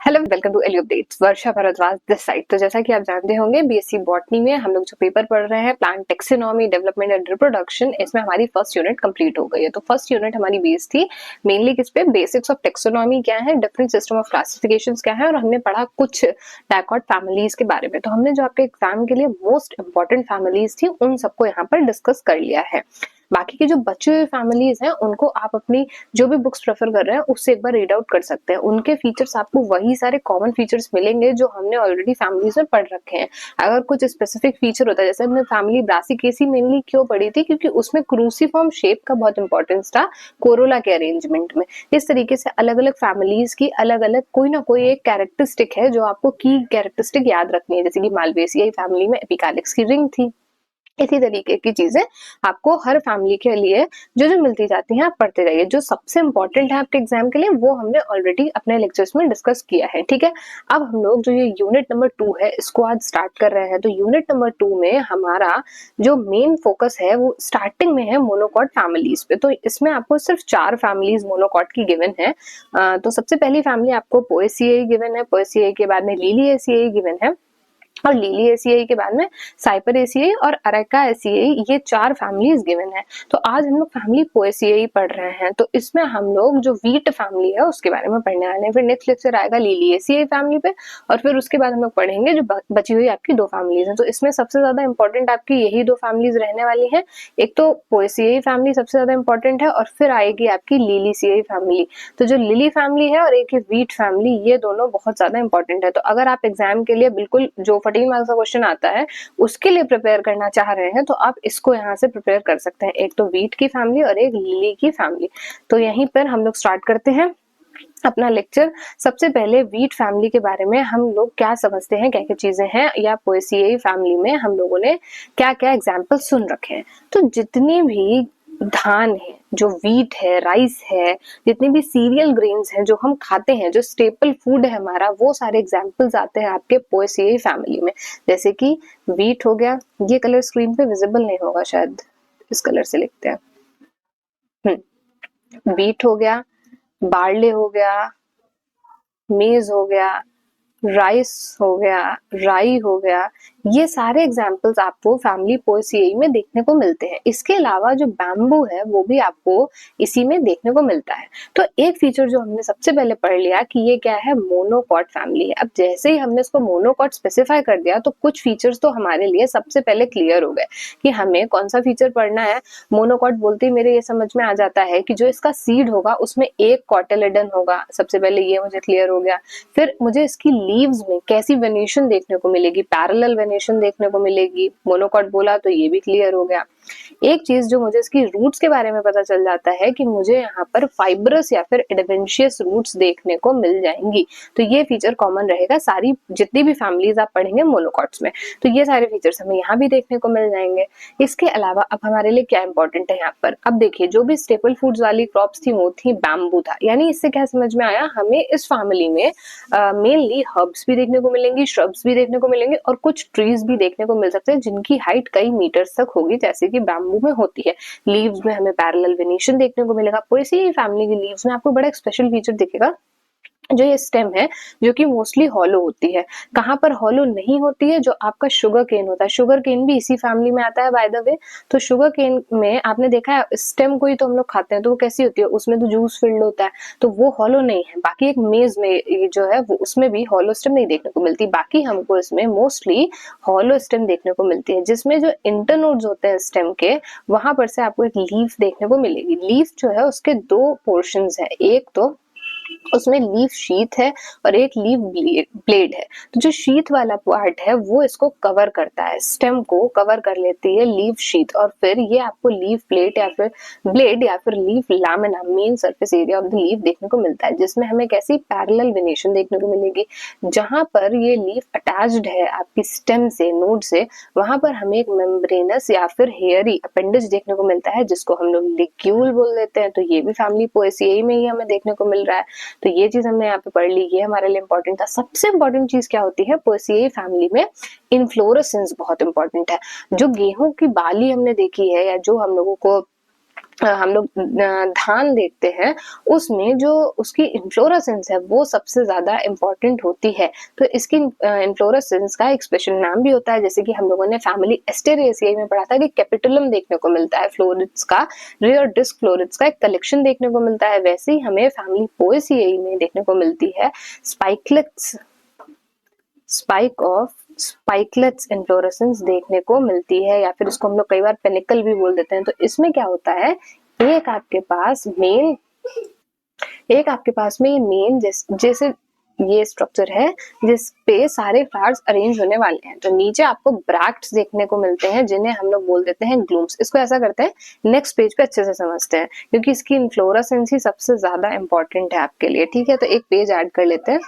Hello, welcome to Ellie updates. Varsha Bhardwaj this side. तो जैसा कि आप जानते होंगे, बीएससी बॉटनी में हम लोग जो पेपर पढ़ रहे हैं, plant taxonomy development and reproduction, इसमें हमारी फर्स्ट यूनिट कंप्लीट हो गई है। तो फर्स्ट यूनिट हमारी बेस थी मेनली किस पे, बेसिक्स ऑफ टेक्सोनॉमी क्या है, डिफरेंट सिस्टम ऑफ क्लासिफिकेशन क्या है, और हमने पढ़ा कुछ डायकॉट फैमिलीज के बारे में। तो हमने जो आपके एग्जाम के लिए मोस्ट इंपॉर्टेंट फैमिलीज थी उन सबको यहाँ पर डिस्कस कर लिया है। बाकी की जो बचे हुए फैमिलीज हैं उनको आप अपनी जो भी बुक्स प्रेफर कर रहे हैं उससे एक बार रीड आउट कर सकते हैं। उनके फीचर्स आपको वही सारे कॉमन फीचर्स मिलेंगे जो हमने ऑलरेडी फैमिलीज में पढ़ रखे हैं। अगर कुछ स्पेसिफिक फीचर होता है, जैसे हमने फैमिली ब्रासिकेसी मेनली क्यों पढ़ी थी, क्योंकि उसमें क्रूसीफॉर्म शेप का बहुत इंपॉर्टेंस था कोरोला के अरेंजमेंट में। इस तरीके से अलग अलग फैमिलीज की अलग अलग कोई ना कोई एक कैरेक्टरिस्टिक है जो आपको की कैरेक्टरिस्टिक याद रखनी है। जैसे कि मालवेसियाई फैमिली में एपिकालिक्स की रिंग थी। इसी तरीके की चीजें आपको हर फैमिली के लिए जो जो मिलती जाती हैं आप पढ़ते जाइए। जो सबसे इंपॉर्टेंट है आपके एग्जाम के लिए वो हमने ऑलरेडी अपने लेक्चर्स में डिस्कस किया है, ठीक है। अब हम लोग जो ये यूनिट नंबर 2 है इसको आज स्टार्ट कर रहे हैं। तो यूनिट नंबर 2 में हमारा जो मेन फोकस है वो स्टार्टिंग में है मोनोकॉट फैमिलीज पे। तो इसमें आपको सिर्फ 4 फैमिलीज मोनोकॉट की गिवन है। तो सबसे पहली फैमिली आपको पोएसियाई गिवन है, पोएसियाई के बाद में लिलिएसियाई गिवन है, और लिलिएसियाई के बाद में साइपरेसियाई और अरेकाएसियाई, ये 4 फैमिलीज गिवन है। तो आज हम लोग फैमिली पोएसियाई पढ़ रहे हैं। तो इसमें हम लोग जो वीट फैमिली है उसके बारे में पढ़ने वाले हैं। फिर नेक्स्ट लेक्चर आएगा लिलिएसियाई फैमिली पे, और फिर उसके बाद हम लोग पढ़ेंगे जो बची हुई आपकी 2 फैमिलीज हैं। तो इसमें सबसे ज्यादा इंपॉर्टेंट आपकी यही 2 फैमिलीज रहने वाली हैं। एक तो पोएसियाई फैमिली सबसे ज्यादा इंपॉर्टेंट है, और फिर आएगी आपकी लिलिएसियाई फैमिली। तो जो लिली फैमिली है और एक ही वीट फैमिली, ये दोनों बहुत ज्यादा इंपॉर्टेंट है। तो अगर आप एग्जाम के लिए बिल्कुल जो 14 मार्क्स का क्वेश्चन आता है उसके लिए प्रिपेयर करना चाह रहे हैं तो आप इसको यहाँ से प्रिपेयर कर सकते हैं। एक तो वीट की फैमिली और एक लिली की फैमिली। तो यहीं पर हम लोग स्टार्ट करते हैं अपना लेक्चर। सबसे पहले वीट फैमिली के बारे में हम लोग क्या समझते हैं, क्या क्या चीजें हैं, या पोएसियाई फैमिली में हम लोगों ने क्या क्या एग्जाम्पल सुन रखे हैं। तो जितनी भी धान है, जो वीट है, राइस है, जितने भी सीरियल ग्रेन्स हैं जो हम खाते हैं, जो स्टेपल फूड है हमारा, वो सारे एग्जाम्पल्स आते हैं आपके पोएसियाई फैमिली में। जैसे कि वीट हो गया, ये कलर स्क्रीन पे विजिबल नहीं होगा शायद, इस कलर से लिखते हैं। वीट हो गया, बार्ले हो गया, मेज हो गया, राइस हो गया, राई हो गया, ये सारे एग्जाम्पल्स आपको फैमिली पोएसियाई में देखने को मिलते हैं। इसके अलावा जो बैम्बू है वो भी आपको इसी में देखने को मिलता है। तो एक फीचर जो हमने सबसे पहले पढ़ लिया कि ये क्या है, मोनोकॉट फैमिली है। अब जैसे ही हमने इसको मोनोकॉट स्पेसिफाई कर दिया तो कुछ फीचर्स तो हमारे लिए सबसे पहले क्लियर हो गए कि हमें कौन सा फीचर पढ़ना है। मोनोकॉट बोलते ही मेरे ये समझ में आ जाता है कि जो इसका सीड होगा उसमें एक कॉटिलेडन होगा। सबसे पहले ये मुझे क्लियर हो गया। फिर मुझे इसकी लीव्स में कैसी वेनेशन देखने को मिलेगी, पैरेलल वेनेशन देखने को मिलेगी। मोनोकॉट बोला तो ये भी क्लियर हो गया। एक चीज जो मुझे इसकी रूट्स के बारे में पता चल जाता है कि मुझे यहाँ पर फाइब्रस या फिर एडवेंशियस रूट्स देखने को मिल जाएंगी। तो ये फीचर कॉमन रहेगा सारी जितनी भी फैमिलीज आप पढ़ेंगे मोनोकॉट्स में। तो ये सारे फीचर्स हमें यहाँ भी देखने को मिल जाएंगे। इसके अलावा अब हमारे लिए क्या इंपॉर्टेंट है यहाँ पर, अब देखिए जो भी स्टेपल फूड्स वाली क्रॉप्स थी वो थी बैम्बू था। यानी इससे क्या समझ में आया, हमें इस फैमिली में मेनली हर्ब्स भी देखने को मिलेंगी, श्रब्स भी देखने को मिलेंगे, और कुछ ट्रीज भी देखने को मिल सकते हैं जिनकी हाइट कई मीटर्स तक होगी, जैसे कि बैम्बू में होती है। लीव्स में हमें पैरेलल वेनेशन देखने को मिलेगा। पोएसियाई फैमिली की लीव्स में आपको बड़ा एक स्पेशल फीचर दिखेगा, जो ये स्टेम है जो कि मोस्टली हॉलो होती है। कहाँ पर हॉलो नहीं होती है, जो आपका शुगर केन होता है। शुगर केन भी इसी फैमिली में आता है बाय द वे। तो शुगर केन में आपने देखा है स्टेम को ही तो हम लोग खाते हैं, तो वो कैसी होती है, उसमें तो जूस फिल्ड होता है, तो वो हॉलो नहीं है। बाकी एक मेज में ये जो है वो उसमें भी हॉलो स्टेम नहीं देखने को मिलती। बाकी हमको इसमें मोस्टली हॉलो स्टेम देखने को मिलती है, जिसमें जो इंटरनोड्स होते हैं स्टेम के, वहां पर से आपको एक लीफ देखने को मिलेगी। लीफ जो है उसके 2 पोर्शंस है, एक तो उसमें लीफ शीथ है और एक लीफ ब्लेड है। तो जो शीथ वाला पार्ट है वो इसको कवर करता है, स्टेम को कवर कर लेती है लीफ शीथ, और फिर ये आपको लीफ प्लेट या फिर ब्लेड या फिर leaf lamina, main surface area of the leaf देखने को मिलता है, जिसमें हमें कैसी पैरेलल वेनेशन देखने को मिलेगी। जहां पर ये लीफ अटैच्ड है आपकी स्टेम से, नोड से, वहां पर हमें एक मेम्ब्रेनस या फिर हेयरी अपेंडेज देखने को मिलता है, जिसको हम लोग लिग्यूल बोल देते हैं। तो ये भी फैमिली पोएसियाई में ही हमें देखने को मिल रहा है। तो ये चीज हमने यहाँ पे पढ़ ली, ये हमारे लिए इंपॉर्टेंट था। सबसे इंपॉर्टेंट चीज क्या होती है पोएसियाई फैमिली में, इन्फ्लोरेसेंस बहुत इंपॉर्टेंट है। जो गेहूं की बाली हमने देखी है या जो हम लोगों को हम लोग धान देखते हैं, उसमें जो उसकी इन्फ्लोरेसेंस है वो सबसे ज्यादा इम्पोर्टेंट होती है। तो इसकी इन्फ्लोरेसेंस का एक स्पेशल नाम भी होता है, जैसे कि हम लोगों ने फैमिली एस्टेरेसियाई में पढ़ा था कि कैपिटुलम देखने को मिलता है, फ्लोरिड्स का, रेयर डिस्क फ्लोरिड्स का एक कलेक्शन देखने को मिलता है। वैसे ही हमें फैमिली पोएसियाई में देखने को मिलती है स्पाइकलेट्स, स्पाइकलेट्स इन्फ्लोरेसेंस देखने को मिलती है, या फिर इसको हम लोग कई बार पेनिकल भी बोल देते हैं। तो इसमें क्या होता है, एक आपके पास में मेन जैसे ये स्ट्रक्चर है जिस पे सारे फ्लावर्स अरेंज होने वाले हैं। तो नीचे आपको ब्रैक्ट्स देखने को मिलते हैं जिन्हें हम लोग बोल देते हैं ग्लूम्स। इसको ऐसा करते हैं, नेक्स्ट पेज पे अच्छे से समझते हैं क्योंकि इसकी इन्फ्लोरेसेंस ही सबसे ज्यादा इंपॉर्टेंट है आपके लिए। ठीक है, तो एक पेज ऐड कर लेते हैं।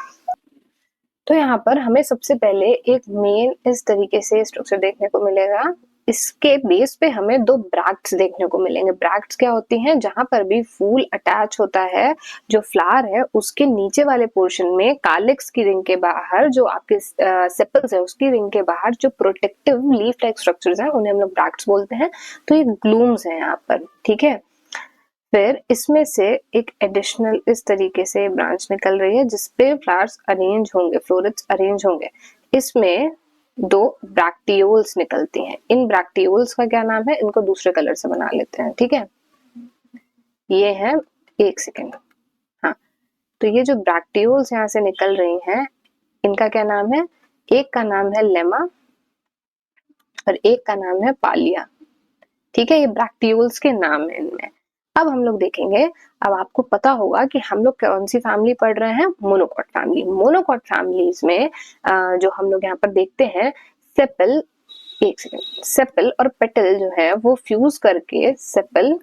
तो यहाँ पर हमें सबसे पहले एक मेन इस तरीके से स्ट्रक्चर देखने को मिलेगा। इसके बेस पे हमें दो ब्रैक्ट्स देखने को मिलेंगे। ब्रैक्ट्स क्या होती हैं, जहां पर भी फूल अटैच होता है, जो फ्लावर है उसके नीचे वाले पोर्शन में कालिक्स की रिंग के बाहर, जो आपके सेपल्स है उसकी रिंग के बाहर जो प्रोटेक्टिव लीफ लाइक स्ट्रक्चर्स हैं उन्हें हम लोग ब्रैक्ट्स बोलते हैं। तो ये ग्लूम्स हैं यहाँ पर। ठीक है, फिर इसमें से एक एडिशनल इस तरीके से ब्रांच निकल रही है जिसपे फ्लावर्स अरेंज होंगे, फ्लोरेट्स अरेंज होंगे। इसमें दो ब्रैक्टियोल्स निकलती हैं। इन ब्रैक्टियोल्स का क्या नाम है, इनको दूसरे कलर से बना लेते हैं। ठीक है, ये है, एक सेकेंड, हाँ, तो ये जो ब्रैक्टियोल्स यहाँ से निकल रही हैं इनका क्या नाम है, एक का नाम है लेमा और एक का नाम है पालिया। ठीक है, ये ब्रैक्टियोल्स के नाम है इनमें। अब हम लोग देखेंगे, अब आपको पता होगा कि हम लोग कौन सी फैमिली पढ़ रहे हैं, मोनोकॉट फैमिली। मोनोकॉट फैमिलीज में जो हम लोग यहाँ पर देखते हैं, सेपल, एक सेकंड, सेपल और पेटल जो है वो फ्यूज करके, सेपल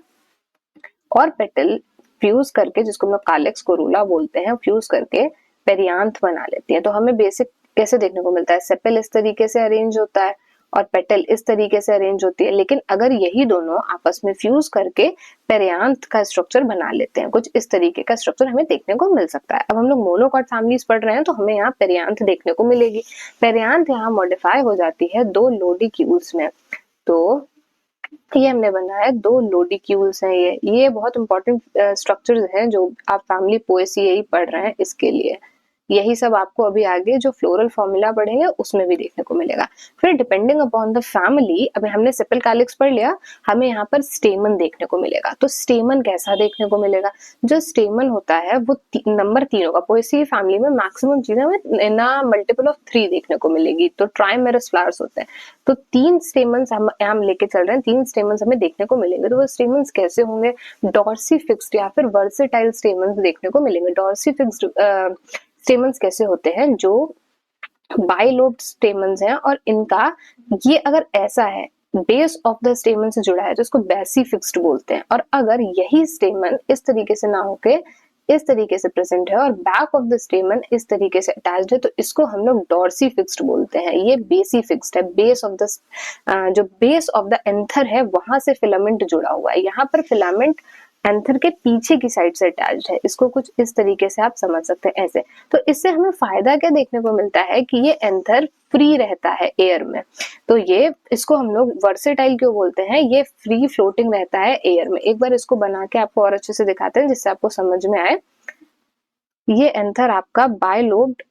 और पेटल फ्यूज करके, जिसको हम लोग कालेक्स कोरूला बोलते हैं, फ्यूज करके पेरियांथ बना लेती है। तो हमें बेसिक कैसे देखने को मिलता है, सेपल इस तरीके से अरेंज होता है और पेटल इस तरीके से अरेंज होती है। लेकिन अगर यही दोनों आपस में फ्यूज करके पेरियांथ का स्ट्रक्चर बना लेते हैं, कुछ इस तरीके का स्ट्रक्चर हमें देखने को मिल सकता है। अब हम लोग मोनोकॉट फैमिलीज पढ़ रहे हैं तो हमें यहाँ पेरियांथ देखने को मिलेगी। पेरियांथ यहाँ मॉडिफाई हो जाती है दो लोडिक्यूल्स में। तो ये हमने बनाया, दो लोडिक्यूल्स हैं। ये बहुत इंपॉर्टेंट स्ट्रक्चर्स हैं जो आप फैमिली पोएसियाई पढ़ रहे हैं इसके लिए। यही सब आपको अभी आगे जो फ्लोरल फॉर्मूला पढ़ेंगे उसमें भी देखने को मिलेगा। फिर डिपेंडिंग अपॉन द फैमिली, अभी हमने सेपल कैलिक्स पढ़ लिया, हमें यहाँ पर स्टेमन देखने को मिलेगा। तो स्टेमन कैसा देखने को मिलेगा, जो स्टेमन होता है वो नंबर 3 होगा। पोएसियाई फैमिली में मैक्सिमम चीजें हमें ना मल्टीपल ऑफ 3 देखने को मिलेगी, तो ट्राइमेरस फ्लावर्स होते हैं। तो 3 स्टेमन्स हम लेके चल रहे हैं, 3 स्टेमन्स हमें देखने को मिलेंगे। तो वो स्टेमन्स कैसे होंगे, डॉर्सी फिक्स्ड या फिर वर्सेटाइल स्टेमन्स देखने को मिलेंगे। डॉर्सी फिक्स्ड स्टेमन्स कैसे होते हैं, जो बाइलोब्ड स्टेमन्स हैं और इनका ये अगर ऐसा है, बेस ऑफ द स्टेमन से जुड़ा है तो इसको बेसी फिक्स्ड बोलते हैं। और अगर यही स्टेमन इस तरीके से ना होके इस तरीके से प्रेजेंट है और बैक ऑफ द स्टेमन इस तरीके से अटैच्ड है तो इसको हम लोग डॉर्सी फिक्स्ड बोलते हैं। ये बेसी फिक्स्ड है, बेस ऑफ द जो बेस ऑफ द एंथर है वहां से फिलामेंट जुड़ा हुआ है। यहाँ पर फिलामेंट एंथर के पीछे की साइड से अटैच्ड है। इसको कुछ इस तरीके से आप समझ सकते हैं ऐसे। तो इससे हमें फायदा क्या देखने को मिलता है कि ये एंथर फ्री रहता है एयर में। तो ये इसको हम लोग वर्सेटाइल क्यों बोलते हैं, ये फ्री फ्लोटिंग रहता है एयर में। एक बार इसको बना के आपको और अच्छे से दिखाते हैं जिससे आपको समझ में आए। ये एंथर आपका बायलोब्ड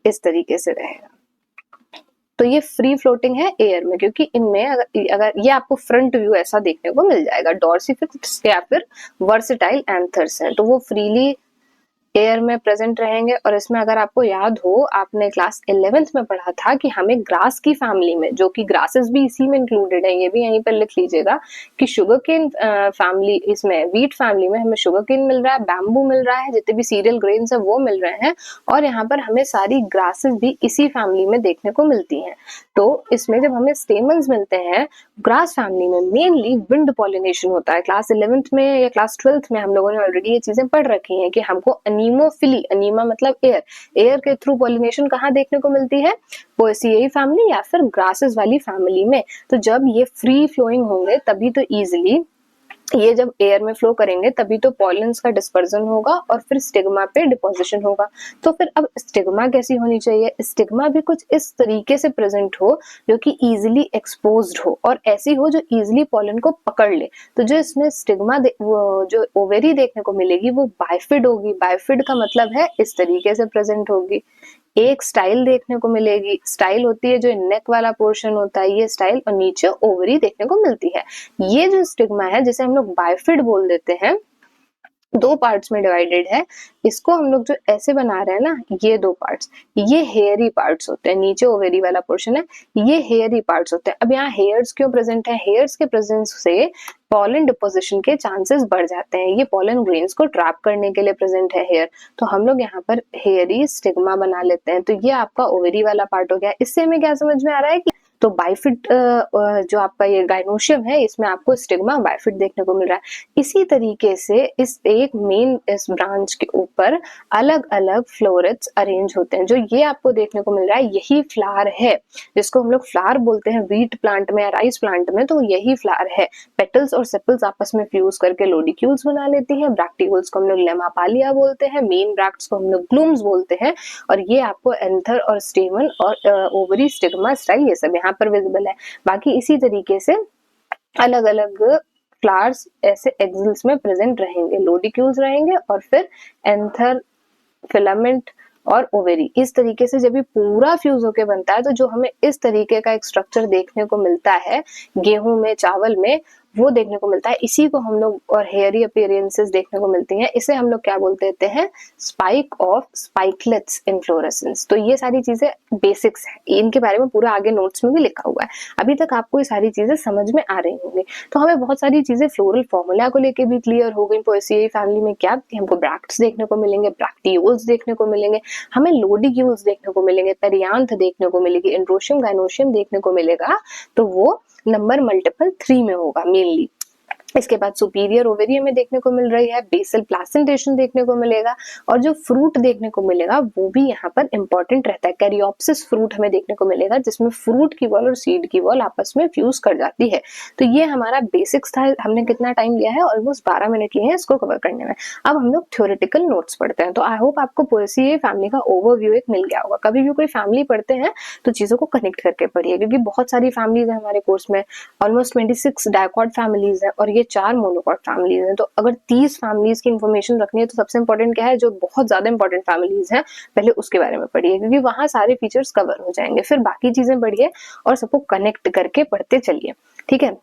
इस तरीके से रहेगा। तो ये फ्री फ्लोटिंग है एयर में, क्योंकि इनमें अगर ये आपको फ्रंट व्यू ऐसा देखने को मिल जाएगा। डॉर्सिफिक्स्ड या फिर वर्सेटाइल एंथर्स हैं तो वो फ्रीली एयर में प्रेजेंट रहेंगे। और इसमें अगर आपको याद हो, आपने क्लास 11th में पढ़ा था कि हमें ग्रास की फैमिली में, जो कि ग्रासेस भी इसी में इंक्लूडेड है, ये भी यहीं पर लिख लीजिएगा कि शुगर केन फैमिली, इसमें वीट फैमिली में हमें शुगर केन मिल रहा है, बैम्बू मिल रहा है, जितने भी सीरियल ग्रेन्स है वो मिल रहे हैं। और यहाँ पर हमें सारी ग्रासेस भी इसी फैमिली में देखने को मिलती हैं। तो इसमें जब हमें स्टेमन्स मिलते हैं ग्रास फैमिली में, मेनली विंड पॉलिनेशन होता है। क्लास 11th में या क्लास 12th में हम लोगों ने ऑलरेडी ये चीजें पढ़ रखी हैं कि हमको अनीमोफिली, अनीमा मतलब एयर, एयर के थ्रू पॉलिनेशन कहाँ देखने को मिलती है, पोएसियाई फैमिली या फिर ग्रासेस वाली फैमिली में। तो जब ये फ्री फ्लोइंग होंगे तभी तो इजिली ये जब एयर में फ्लो करेंगे तभी तो पॉलेंस का डिस्पर्जन होगा और फिर स्टिग्मा पे डिपोजिशन होगा। तो फिर अब स्टिग्मा कैसी होनी चाहिए? स्टिग्मा भी कुछ इस तरीके से प्रेजेंट हो जो कि इजीली एक्सपोज्ड हो और ऐसी हो जो इजीली पॉलन को पकड़ ले। तो जो इसमें स्टिग्मा जो ओवेरी देखने को मिलेगी वो बाइफिड होगी। बाइफिड का मतलब है इस तरीके से प्रेजेंट होगी। एक स्टाइल देखने को मिलेगी। स्टाइल होती है जो नेक वाला पोर्शन होता है, ये स्टाइल, और नीचे ओवरी देखने को मिलती है। ये जो स्टिग्मा है जिसे हम लोग बाइफिड बोल देते हैं, दो पार्ट्स में डिवाइडेड है। इसको हम लोग जो ऐसे बना रहे हैं ना, ये दो पार्ट्स, ये हेयरी पार्ट्स होते हैं। नीचे ओवेरी वाला पोर्शन है, ये हेयरी पार्ट्स होते हैं। अब यहाँ हेयर्स क्यों प्रेजेंट है? हेयर्स के प्रेजेंस से पॉलन डिपोजिशन के चांसेस बढ़ जाते हैं। ये पॉलन ग्रेन्स को ट्रैप करने के लिए प्रेजेंट है हेयर। तो हम लोग यहाँ पर हेयरी स्टिग्मा बना लेते हैं। तो ये आपका ओवेरी वाला पार्ट हो गया। इससे हमें क्या समझ में आ रहा है कि तो बाइफिड जो आपका ये गाइनोशियम है, इसमें आपको स्टिग्मा बाइफिड देखने को मिल रहा है। इसी तरीके से इस एक मेन इस ब्रांच के ऊपर अलग अलग फ्लोरेट्स अरेंज होते हैं। जो ये आपको देखने को मिल रहा है यही फ्लावर है, जिसको हम लोग फ्लावर बोलते हैं व्हीट प्लांट में या राइस प्लांट में। तो यही फ्लावर है। पेटल्स और सेपल्स आपस में फ्यूज करके लोडिक्यूल्स बना लेती है। ब्रैक्टिकल्स को हम लोग लेमापालिया बोलते हैं। मेन ब्रैक्ट्स को हम लोग ग्लूम्स बोलते हैं। और ये आपको एंथर और स्टेमन और ओवरी स्टिग्मा स्टाइल ये सब यहाँ पर विजिबल है। बाकी इसी तरीके से अलग अलग फ्लावर्स ऐसे एक्सिल्स में प्रेजेंट रहेंगे। लोडिक्यूल्स रहेंगे और फिर एंथर, फिलामेंट और ओवेरी। इस तरीके से जब ये पूरा फ्यूज होके बनता है तो जो हमें इस तरीके का एक स्ट्रक्चर देखने को मिलता है गेहूं में, चावल में, वो देखने को मिलता है। इसी को हम लोग, और हेयरी अपीयरेंसेस देखने को मिलती हैं, इसे हम लोग क्या बोलते देते हैं? Spike of spikelets inflorescence. तो ये सारी चीजें बेसिक्स हैं, इनके बारे में पूरा आगे नोट्स में भी लिखा हुआ है। अभी तक आपको ये सारी चीजें समझ में आ रही होंगी। तो हमें बहुत सारी चीजें फ्लोरल फॉर्मूला को लेके भी क्लियर हो गई। पोएसिएई फैमिली में क्या हमको ब्रैक्ट्स देखने को मिलेंगे, ब्रैक्टियोल्स देखने को मिलेंगे, हमें लोडिक्यूल्स देखने को मिलेंगे, पेरियांथ देखने को मिलेगी, एंड्रोशियम, गाइनोशियम देखने को मिलेगा। तो वो नंबर मल्टीपल 3 में होगा मेनली। इसके बाद सुपीरियर ओवेरी हमें देखने को मिल रही है। बेसल प्लासेंटेशन देखने को मिलेगा। और जो फ्रूट देखने को मिलेगा वो भी यहाँ पर इंपॉर्टेंट रहता है। कैरियोप्सिस फ्रूट हमें देखने को मिलेगा जिसमें फ्रूट की वॉल और सीड की वॉल आपस में फ्यूज कर जाती है। तो ये हमारा बेसिक्स था। हमने कितना टाइम लिया है? ऑलमोस्ट 12 मिनट लिए हैं इसको कवर करने में। अब हम लोग थ्योरेटिकल नोट्स पढ़ते हैं। तो आई होप आपको पोएसिएई फैमिली का ओवरव्यू एक मिल गया होगा। कभी भी कोई फैमिली पढ़ते हैं तो चीजों को कनेक्ट करके पढ़िए, क्योंकि बहुत सारी फैमिलीज है हमारे कोर्स में। ऑलमोस्ट 26 डायकॉट फैमिलीज है और ये 4 मोनोकॉट फैमिलीज हैं। तो अगर 30 फैमिलीज की इन्फॉर्मेशन रखनी है तो सबसे इंपॉर्टेंट क्या है? जो बहुत ज्यादा इंपॉर्टेंट फैमिलीज हैं पहले उसके बारे में पढ़िए, क्योंकि वहां सारे फीचर्स कवर हो जाएंगे। फिर बाकी चीजें पढ़िए और सबको कनेक्ट करके पढ़ते चलिए, ठीक है।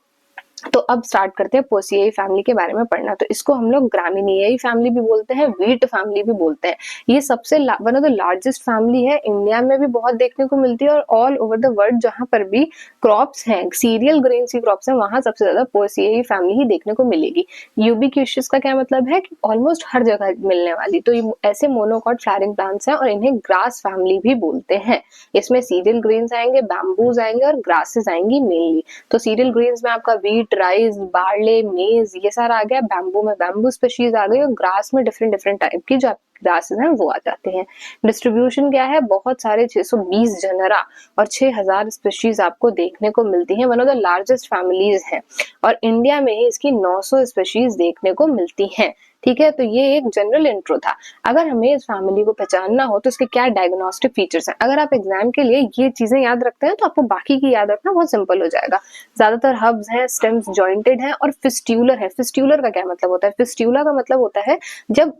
तो अब स्टार्ट करते हैं पोएसिएई फैमिली के बारे में पढ़ना। तो इसको हम लोग ग्रामिनिएई फैमिली भी बोलते हैं, व्हीट फैमिली भी बोलते हैं। ये सबसे one of the largest family है। इंडिया में भी बहुत देखने को मिलती है और ऑल ओवर द वर्ल्ड जहां पर भी क्रॉप्स हैं, सीरियल ग्रेन्स की क्रॉप्स हैं, वहां सबसे ज्यादा पोएसिएई फैमिली ही देखने को मिलेगी। यूबिक्यूशियस का क्या मतलब है? कि ऑलमोस्ट हर जगह मिलने वाली। तो ये ऐसे मोनोकॉट फ्लावरिंग प्लांट्स हैं और इन्हें ग्रास फैमिली भी बोलते हैं। इसमें सीरियल ग्रेन्स आएंगे, बैम्बूज आएंगे और ग्रासेस आएंगी मेनली। तो सीरियल ग्रेन्स में आपका व्हीट, राइस, बार्ले, मेज, ये सारा आ गया। बैम्बू में बैम्बू स्पीशीज आ गई और ग्रास में डिफरेंट डिफरेंट टाइप की जो ग्रासेस हैं वो आ जाते हैं। डिस्ट्रीब्यूशन क्या है? बहुत सारे 620 जनरा और 6000 स्पीशीज आपको देखने को मिलती हैं। One of the largest families है और इंडिया में ही इसकी 900 स्पीशीज देखने को मिलती हैं, ठीक है। तो ये एक जनरल इंट्रो था। अगर हमें इस फैमिली को पहचानना हो तो इसके क्या डायग्नोस्टिक फीचर्स हैं। अगर आप एग्जाम के लिए ये चीजें याद रखते हैं तो आपको बाकी की याद रखना बहुत सिंपल हो जाएगा। ज्यादातर हब्स हैं, स्टेम्स जॉइंटेड हैं और फिस्ट्यूलर है। फिस्ट्यूलर का क्या मतलब होता है? फिस्ट्यूला का मतलब होता है जब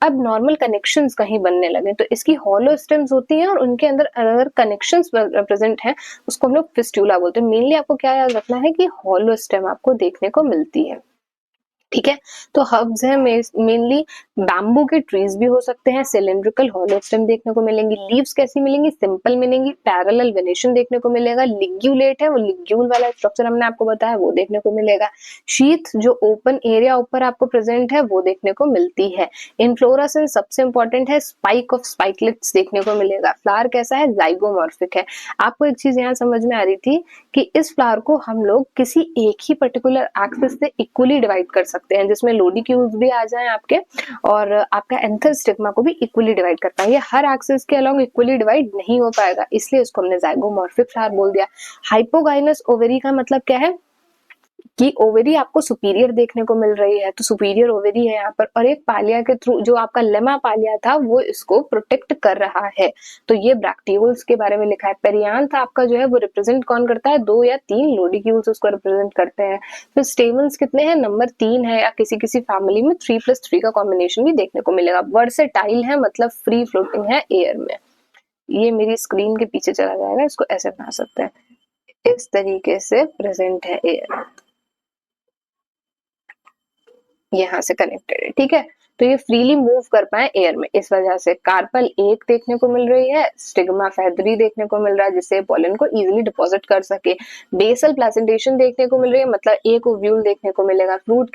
अब नॉर्मल कनेक्शंस कहीं बनने लगे तो इसकी हॉलो स्टेम्स होती हैं और उनके अंदर अगर कनेक्शंस प्रेजेंट हैं उसको हम लोग फिस्ट्यूला बोलते हैं। मेनली आपको क्या याद रखना है कि हॉलो स्टेम आपको देखने को मिलती है, ठीक है। तो हब्स है मेनली बैम्बू के ट्रीज भी हो सकते हैं। सिलेंड्रिकल हॉलो स्टेम देखने को मिलेंगी। लीव्स कैसी मिलेंगी? सिंपल मिलेंगी। पैरेलल वेनेशन देखने को मिलेगा। लिग्यूलेट है, वो लिग्यूल वाला स्ट्रक्चर हमने आपको बताया वो देखने को मिलेगा। शीथ जो ओपन एरिया ऊपर आपको प्रेजेंट है वो देखने को मिलती है। इनफ्लोरेसेंस सबसे इंपॉर्टेंट है। स्पाइक ऑफ स्पाइकलेट्स देखने को मिलेगा। फ्लावर कैसा है? जाइगोमॉर्फिक है। आपको एक चीज यहाँ समझ में आ रही थी कि इस फ्लावर को हम लोग किसी एक ही पर्टिकुलर एक्सिस से इक्वली डिवाइड कर सकते हैं, जिसमें लोडिक्यूल्स भी आ जाएं आपके और आपका एंथर स्टिग्मा को भी इक्वली डिवाइड करता है। ये हर एक्सिस के अलोंग इक्वली डिवाइड नहीं हो पाएगा, इसलिए इसको हमने जाइगोमॉर्फिक फ्लावर बोल दिया। हाइपोगाइनस ओवेरी का मतलब क्या है? कि ओवेरी आपको सुपीरियर देखने को मिल रही है, तो सुपीरियर ओवेरी है यहाँ पर, और एक पालिया के थ्रू जो आपका लेमा पालिया था वो इसको प्रोटेक्ट कर रहा है। तो ये ब्रैक्टियोल्स के बारे में लिखा है। पेरियांथ आपका जो है वो रिप्रेजेंट कौन करता है, 2 या 3 लोडिक्यूल्स उसको रिप्रेजेंट करते हैं। फिर स्टेमन्स कितने हैं, नंबर 3 है, या किसी किसी फैमिली में 3+3 का कॉम्बिनेशन भी देखने को मिलेगा। वर्सेटाइल है मतलब फ्री फ्लोटिंग है एयर में। ये मेरी स्क्रीन के पीछे चला जाएगा, इसको ऐसे बना सकते हैं, इस तरीके से प्रेजेंट है एयर, यहाँ से कनेक्टेड है, ठीक है। तो ये फ्रीली मूव कर पाए एयर में, इस वजह से कार्पल 1 देखने को मिल रही है, स्टिग्मा फेदरी देखने को मिल रहा है जिससे पोलन को इजीली डिपॉजिट कर सके। बेसल प्लेसेंटेशन देखने को मिल रही है, मतलब एक ओव्यूल देखने को मिलेगा। फ्रूट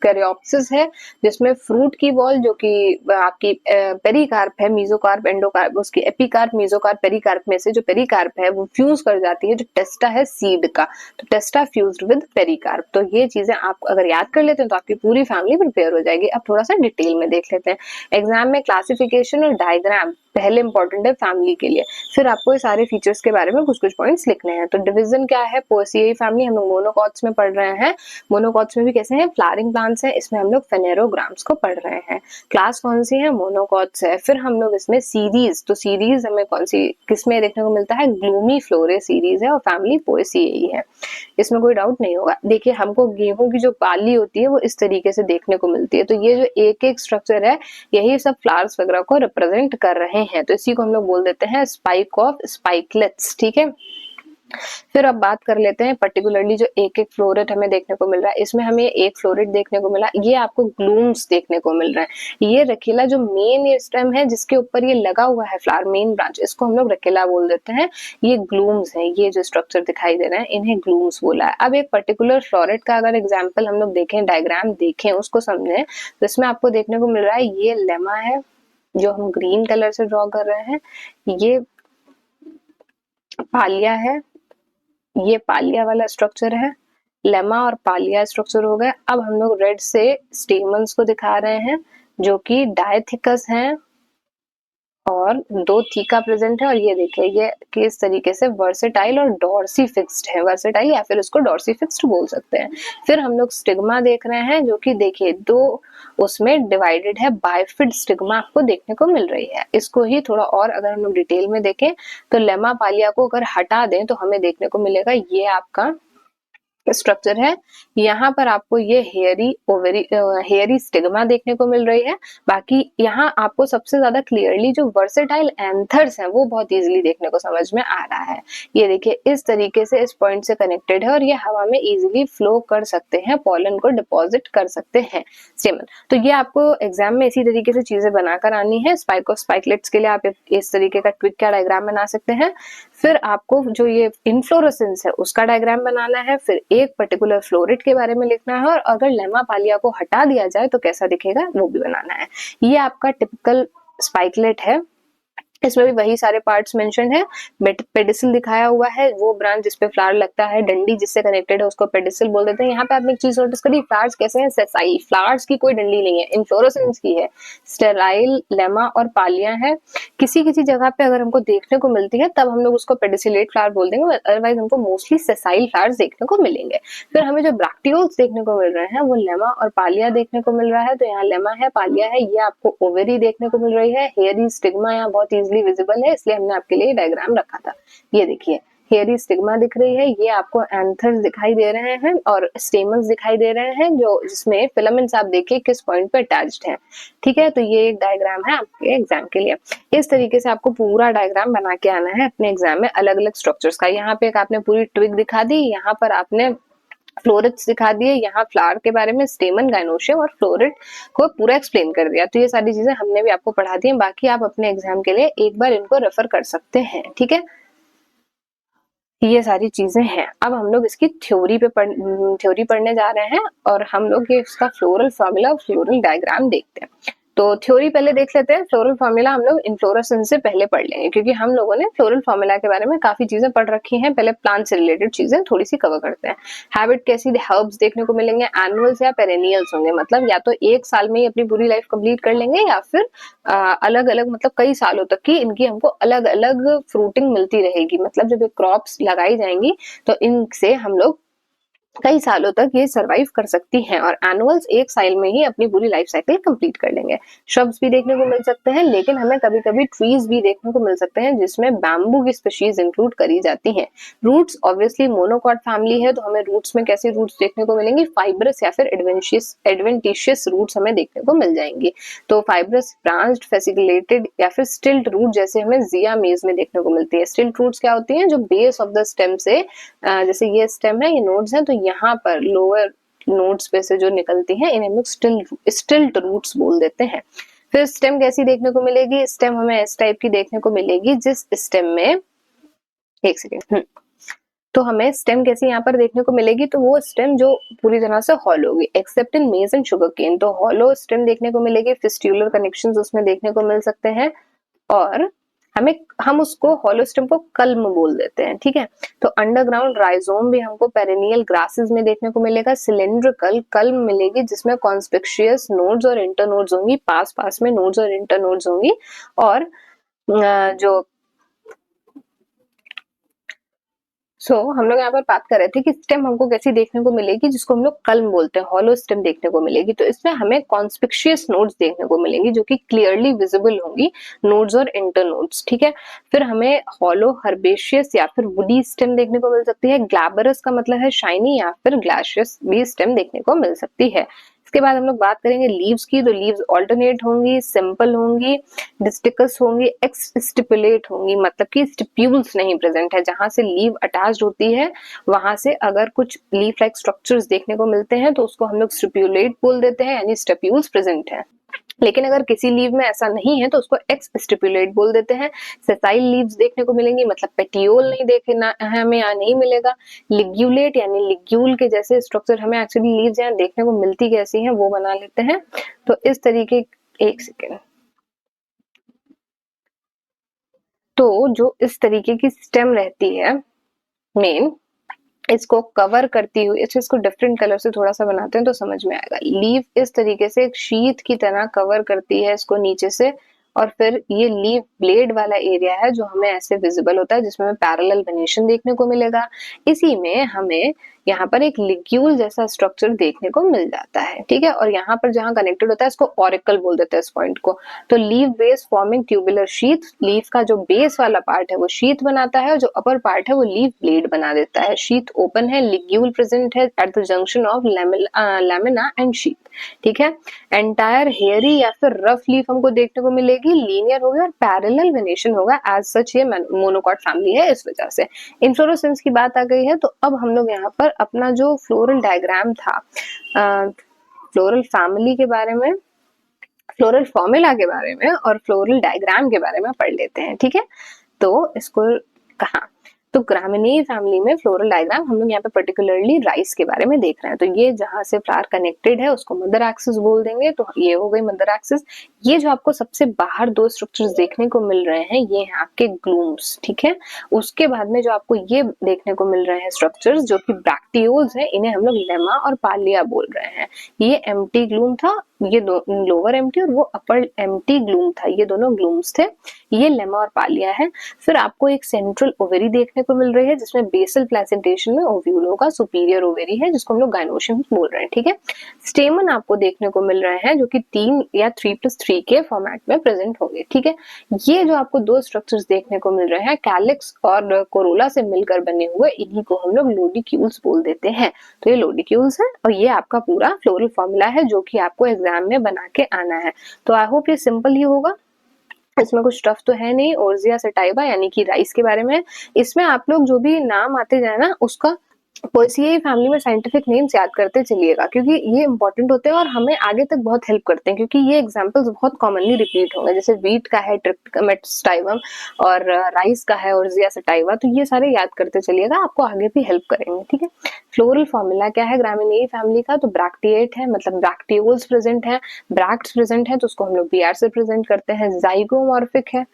कैरियोप्सिस है जिसमें फ्रूट की वॉल जो कि आपकी पेरिकार्प है, मीजोकार्प एंडोकार्प, उसकी एपिकार्प मीजोकार्प पेरिकार्प में से जो पेरिकार्प है वो फ्यूज कर जाती है जो टेस्टा है सीड का, तो टेस्टा फ्यूज्ड विद पेरिकार्प। तो ये चीजें आप अगर याद कर लेते हैं तो आपकी पूरी फैमिली प्रिपेयर हो जाएगी। अब थोड़ा सा डिटेल में देख लेते हैं। एग्जाम में क्लासिफिकेशन और डायग्राम पहले इंपॉर्टेंट है फैमिली के लिए, फिर आपको ये सारे फीचर्स के बारे में कुछ कुछ पॉइंट्स लिखने हैं। तो डिवीजन क्या है, पोएसिएई फैमिली हम लोग मोनोकॉट्स में पढ़ रहे हैं। मोनोकॉट्स में भी कैसे हैं, फ्लावरिंग प्लांट्स हैं, इसमें हम लोग फेनेरोग्राम्स को पढ़ रहे हैं। क्लास कौन सी है, मोनोकॉट्स है। फिर हम लोग इसमें सीरीज, तो सीरीज हमें कौन सी किसमें देखने को मिलता है, ग्लूमी फ्लोरे सीरीज है और फैमिली पोएसिएई है, इसमें कोई डाउट नहीं होगा। देखिए हमको गेहूं की जो पाली होती है वो इस तरीके से देखने को मिलती है, तो ये जो एक एक स्ट्रक्चर है यही सब फ्लावर्स वगैरह को रिप्रेजेंट कर रहे हैं, तो इसी को हम लोग बोल देते हैं स्पाइक ऑफ स्पाइकलेट्स, ठीक है। फिर अब बात कर लेते हैं पर्टिकुलरली जो एक एक फ्लोरेट हमें देखने को मिल रहा है। इसमें हमें एक फ्लोरेट देखने को मिला, ये आपको ग्लूम्स देखने को मिल रहा है। ये रकेला जो मेन स्टेम है जिसके ऊपर ये लगा हुआ है फ्लावर मेन ब्रांच, इसको हम लोग रकेला बोल देते हैं। ये ग्लूम्स है, ये जो स्ट्रक्चर दिखाई दे रहे हैं इन्हें ग्लूम्स बोला है। अब एक पर्टिकुलर फ्लोरेट का अगर एग्जाम्पल हम लोग देखें, डायग्राम देखें, उसको समझें, तो इसमें आपको देखने को मिल रहा है ये लेमा है जो हम ग्रीन कलर से ड्रॉ कर रहे हैं, ये पालिया है, ये पालिया वाला स्ट्रक्चर है, लेमा और पालिया स्ट्रक्चर हो गया। अब हम लोग रेड से स्टेमन्स को दिखा रहे हैं जो कि डायथिकस हैं और 2 थीका प्रेजेंट है, और ये देखिए ये किस तरीके से वर्सेटाइल और डॉर्सी फिक्स्ड है, वर्सेटाइल या फिर इसको डॉर्सी फिक्स्ड बोल सकते हैं। फिर हम लोग स्टिग्मा देख रहे हैं जो कि देखिए 2 उसमें डिवाइडेड है, बाइफिड स्टिग्मा आपको देखने को मिल रही है। इसको ही थोड़ा और अगर हम लोग डिटेल में देखें तो लेमा पालिया को अगर हटा दें तो हमें देखने को मिलेगा ये आपका स्ट्रक्चर है। यहाँ पर आपको ये हेयरी स्टिग्मा देखने को मिल रही है। बाकी यहाँ आपको सबसे ज्यादा क्लियरली जो वर्सेटाइल एंथर्स हैं वो बहुत इजीली देखने को समझ में आ रहा है। ये देखिए इस तरीके से इस पॉइंट से कनेक्टेड है और ये हवा में इजीली फ्लो कर सकते हैं, पॉलन को डिपॉजिट कर सकते हैं स्टेमन। तो ये आपको एग्जाम में इसी तरीके से चीजें बनाकर आनी है। स्पाइक ऑफ स्पाइकलेट्स के लिए आप इस तरीके का ट्विक का डायग्राम बना सकते हैं। फिर आपको जो ये इनफ्लोरेसेंस है उसका डायग्राम बनाना है, फिर एक पर्टिकुलर फ्लोरेट के बारे में लिखना है, और अगर लेमा पालिया को हटा दिया जाए तो कैसा दिखेगा वो भी बनाना है। ये आपका टिपिकल स्पाइकलेट है, इसमें भी वही सारे पार्ट्स मेंशन है। पेडिसल दिखाया हुआ है, वो ब्रांच जिसपे फ्लावर लगता है, डंडी जिससे कनेक्टेड है उसको पेडिसल बोल देते हैं। यहाँ पे आपने एक चीज नोटिस करी, फ्लावर्स कैसे हैं, सेसाइल, फ्लावर्स की कोई डंडी नहीं है, इन्फ्लोरेसेंस की है। स्टेराइल लेमा और पालिया है। किसी किसी जगह पे अगर हमको देखने को मिलती है तब हम लोग उसको पेडिसिलेट फ्लावर बोल देंगे, अदरवाइज हमको मोस्टली सेसाइल फ्लावर्स देखने को मिलेंगे। फिर हमें जो ब्रैक्टियोल्स देखने को मिल रहे हैं वो लेमा और पालिया देखने को मिल रहा है। तो यहाँ लेमा है, पालिया है, ये आपको ओवेरी देखने को मिल रही है। हेयरी स्टिग्मा यहाँ बहुत इजीली विजिबल है, इसलिए हमने आपके लिए डायग्राम रखा था। ये देखिए हेयरी स्टिग्मा दिख रही है, ये आपको एंथर्स दिखाई दे रहे हैं और स्टेमन्स दिखाई दे रहे हैं जो जिसमें फिलामेंट्स आप देखिए किस पॉइंट पे अटैच्ड हैं, ठीक है। तो ये एक डायग्राम है आपके एग्जाम के लिए। इस तरीके से आपको पूरा डायग्राम बना के आना है अपने एग्जाम में अलग अलग स्ट्रक्चर्स का। यहाँ पे एक आपने पूरी ट्विक दिखा दी, यहाँ पर आपने फ्लोरेट्स दिखा दिए, यहाँ फ्लावर के बारे में, स्टेमन, गाइनोशियम और फ्लोरेट को पूरा एक्सप्लेन कर दिया। तो ये सारी चीजें हमने भी आपको पढ़ा दी हैं, बाकी आप अपने एग्जाम के लिए एक बार इनको रेफर कर सकते हैं, ठीक है। ये सारी चीजें हैं। अब हम लोग इसकी थ्योरी पढ़ने जा रहे हैं और हम लोग ये इसका फ्लोरल फॉर्मूला, फ्लोरल डायग्राम देखते हैं। तो थ्योरी पहले देख लेते हैं। फ्लोरल फॉर्मूला हम लोग इन्फ्लोरेसेंस से पहले पढ़ लेंगे क्योंकि हम लोगों ने फ्लोरल फॉर्मूला के बारे में काफी चीजें पढ़ रखी हैं। पहले प्लांट से रिलेटेड चीजें थोड़ी सी कवर करते हैं। हैबिट कैसी, हर्ब्स देखने को मिलेंगे, एनुअल्स या पेरेनियल्स होंगे, मतलब या तो एक साल में ही अपनी पूरी लाइफ कंप्लीट कर लेंगे या फिर अलग अलग मतलब कई सालों तक की इनकी हमको अलग अलग फ्रूटिंग मिलती रहेगी। मतलब जब ये क्रॉप्स लगाई जाएंगी तो इनसे हम लोग कई सालों तक ये सर्वाइव कर सकती हैं और एनुअल्स एक साल में ही अपनी पूरी लाइफ साइकिल कंप्लीट कर लेंगे। श्रब्स भी देखने को मिल सकते हैं, लेकिन हमें कभी-कभी ट्रीज भी देखने को मिल सकते हैं जिसमें बैम्बू की स्पीशीज इंक्लूड करी जाती हैं। रूट्स ऑब्वियसली मोनोकॉट फैमिली है, तो हमें रूट्स में कैसी रूट्स देखने को मिलेंगी? फाइब्रस या फिर एडवेंटिशियस रूट्स हमें देखने को मिल जाएंगी। तो फाइब्रस, ब्रांच्ड, फेसिकुलेटेड या फिर स्टिल्ट रूट जैसे हमें जिया मेज में देखने को मिलती है। स्टिल्ट रूट्स क्या होती हैं? जो बेस ऑफ द स्टेम से जैसे ये स्टेम है, ये नोड्स हैं, तो यहाँ पर लोअर नोड्स पे से जो निकलती हैं इन्हें हम लोग स्टिल्ट रूट्स बोल देते हैं। फिर स्टेम कैसी देखने को मिलेगी? स्टेम हमें इस टाइप की देखने को मिलेगी जिस स्टेम में, एक सेकेंड, तो हमें स्टेम कैसी यहाँ पर देखने को मिलेगी? तो वो स्टेम जो पूरी तरह से हॉलो होगी, एक्सेप्ट इन मेज एंड शुगर केन, तो हॉलो स्टेम देखने को मिलेगी। फिस्ट्यूलर कनेक्शंस उसमें देखने को मिल सकते हैं और हम उसको हॉलो स्टेम को कल्म बोल देते हैं, ठीक है। तो अंडरग्राउंड राइजोम भी हमको पेरेनियल ग्रासेस में देखने को मिलेगा। सिलेंड्रिकल कल्म मिलेगी जिसमें कॉन्स्पिक्शियस नोड्स और इंटरनोड्स होंगी, पास पास में नोड्स और इंटरनोड्स होंगी। और जो हम लोग यहाँ पर बात कर रहे थे कि स्टेम हमको कैसी देखने को मिलेगी, जिसको हम लोग कल्म बोलते हैं, हॉलो स्टेम देखने को मिलेगी। तो इसमें हमें कॉन्स्पिक्शियस नोड्स देखने को मिलेंगी जो कि क्लियरली विजिबल होंगी, नोड्स और इंटरनोड्स, ठीक है। फिर हमें हॉलो हर्बेशियस या फिर वुडी स्टेम देखने को मिल सकती है। ग्लैबरस का मतलब है शाइनी, या फिर ग्लैशियस भी स्टेम देखने को मिल सकती है। इसके बाद हम लोग बात करेंगे लीव्स की, तो लीव्स ऑल्टरनेट होंगी, सिंपल होंगी, डिस्टिकस होंगी, एक्स स्टिपुलेट होंगी, मतलब कि स्टिप्यूल्स नहीं प्रेजेंट है। जहां से लीव अटैच्ड होती है वहां से अगर कुछ लीफ लाइक स्ट्रक्चर्स देखने को मिलते हैं तो उसको हम लोग स्टिप्यूलेट बोल देते हैं, यानी स्टिप्यूल्स प्रेजेंट है। लेकिन अगर किसी लीव में ऐसा नहीं है तो उसको एक्स स्टिपुलेट बोल देते हैं। सेसाइल लीव्स देखने को मिलेंगी, मतलब पेटियोल नहीं देखना हमें यहाँ नहीं मिलेगा। लिग्यूलेट यानी लिग्यूल के जैसे स्ट्रक्चर हमें एक्चुअली लीव्स यहाँ देखने को मिलती कैसी हैं वो बना लेते हैं। तो इस तरीके, एक सेकेंड, तो जो इस तरीके की स्टेम रहती है मेन, इसको कवर करती हुई, इसको डिफरेंट कलर से थोड़ा सा बनाते हैं तो समझ में आएगा। लीफ इस तरीके से एक शीथ की तरह कवर करती है इसको नीचे से, और फिर ये लीफ ब्लेड वाला एरिया है जो हमें ऐसे विजिबल होता है, जिसमें हमें पैरेलल वेनेशन देखने को मिलेगा। इसी में हमें यहाँ पर एक लिग्यूल जैसा स्ट्रक्चर देखने को मिल जाता है, ठीक है। और यहाँ पर जहाँ कनेक्टेड होता है इसको ऑरिकल बोल देते हैं इस पॉइंट को। तो leaf base forming tubular sheath, leaf का जो बेस वाला पार्ट है वो शीथ बनाता है और जो अपर पार्ट है वो लीफ ब्लेड बना देता है। शीथ ओपन है, लिग्यूल प्रेजेंट है at the junction of lamina and sheath, ठीक है। एंटायर हेयरी या फिर रफ लीफ हमको देखने को मिलेगी, लीनियर होगी और पैरेलल वेनेशन होगा। एज सच ये मोनोकॉट फैमिली है, इस वजह से। इन्फ्लोरेसेंस की बात आ गई है, तो अब हम लोग यहाँ पर अपना जो फ्लोरल डायग्राम था, फ्लोरल फैमिली के बारे में, फ्लोरल फॉर्मूला के बारे में और फ्लोरल डायग्राम के बारे में पढ़ लेते हैं, ठीक है। तो इसको कहा, तो ग्रामिनेई फैमिली में फ्लोरल डायग्राम हम लोग यहाँ पे पर्टिकुलरली राइस के बारे में देख रहे हैं। तो ये जहां से फ्लावर कनेक्टेड है उसको मदर एक्सिस बोल देंगे, तो ये हो गई मदर एक्सिस। ये जो आपको सबसे बाहर दो स्ट्रक्चर्स देखने को मिल रहे हैं ये हैं आपके ग्लूम्स, ठीक है। उसके बाद में जो आपको ये देखने को मिल रहे हैं स्ट्रक्चर्स जो कि ब्रैक्टियोल्स है, इन्हें हम लोग लेमा और पालिया बोल रहे हैं। ये एम्प्टी ग्लूम था, ये लोअर एम्प्टी और वो अपर एम्प्टी ग्लूम था, ये दोनों ग्लूम्स थे। ये लेमा और पालिया है। फिर आपको एक सेंट्रल ओवेरी देखने को मिल रही है जिसमें बेसल प्लेसेंटेशन में ओव्यूल होगा, सुपीरियर ओवेरी है जिसको हम लोग गायनोशियम बोल रहे हैं, ठीक है। स्टेमन आपको देखने को मिल रहे हैं जो कि 3 या 3+3 के फॉर्मेट में प्रेजेंट होंगे, ठीक है। ये जो आपको दो स्ट्रक्चर्स देखने को मिल रहे हैं कैलिक्स और कोरोला से मिलकर बने हुए, इन्हीं को हम लोग लोडिक्यूल्स बोल देते हैं। तो ये लोडिक्यूल्स है और ये आपका पूरा फ्लोरल फॉर्मूला है जो कि आपको एग्जाम में बना के आना है। तो आई होप ये सिंपल ही होगा, इसमें कुछ टफ तो है नहीं। ओर्जिया सटाइवा यानी कि राइस के बारे में, इसमें आप लोग जो भी नाम आते जाए ना उसका पोएसिएई फैमिली में साइंटिफिक नेम्स याद करते चलिएगा, क्योंकि ये इंपॉर्टेंट होते हैं और हमें आगे तक बहुत हेल्प करते हैं, क्योंकि ये एग्जांपल्स बहुत कॉमनली रिपीट होंगे। जैसे वीट का है ट्रिप्टोमेटस्टाइवम और राइस का है ओर्जिया सटाइवा, तो ये सारे याद करते चलिएगा, आपको आगे भी हेल्प करेंगे, ठीक है। फ्लोरल फॉर्मूला क्या है ग्रामिनेई फैमिली का? तो ब्रैक्टिएट है, मतलब ब्रैक्टियोल्स प्रेजेंट है, ब्रैक्ट्स प्रेजेंट है, तो उसको हम लोग बीआर से प्रेजेंट करते हैं। जाइगोमॉर्फिक है,